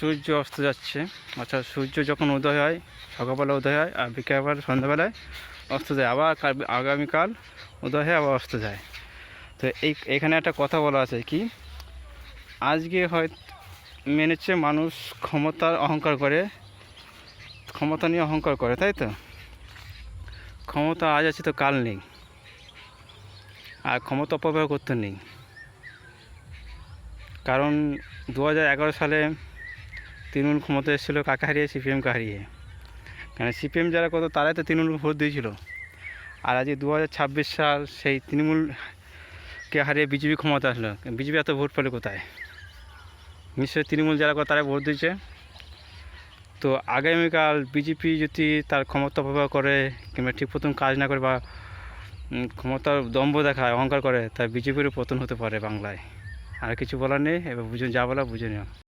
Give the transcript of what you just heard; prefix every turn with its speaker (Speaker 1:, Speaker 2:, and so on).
Speaker 1: সূর্য অস্ত যাচ্ছে, অর্থাৎ সূর্য যখন উদয় হয় সকালবেলা উদয় হয় আর বিকেলবেলা সন্ধ্যাবেলায় অস্ত যায়, আবার আগামীকাল উদয় হয় আবার অস্ত যায়। তো এখানে একটা কথা বলা আছে কি, আজকে হয় মেনেছে মানুষ ক্ষমতার অহংকার করে, ক্ষমতা নিয়ে অহংকার করে, তাই তো? ক্ষমতা আজ আছে তো কাল নেই, আর ক্ষমতা অপব্যবহার করতে নেই। কারণ 2011 সালে তৃণমূল ক্ষমতা এসেছিলো কাকে হারিয়ে? সিপিএমকে হারিয়ে। কারণ সিপিএম যারা কত তারাই তো তৃণমূলকে ভোট দিয়েছিল। আর আজকে 2026 সাল সেই তৃণমূলকে হারিয়ে বিজেপি ক্ষমতা আসলো। বিজেপি এত ভোট পেলে কোথায়? নিশ্চয়ই তৃণমূল যারা কত তারাই ভোট দিয়েছে। তো আগামীকাল বিজেপি যদি তার ক্ষমতা অপব্যবহার করে কিংবা ঠিক মতন কাজ না করে বা ক্ষমতার দম্ভ দেখায়, অহংকার করে, তাই বিজেপিরও পতন হতে পারে বাংলায়। আর কিছু বলার নেই, এবার বুঝুন, যা বলা বুঝে নিও।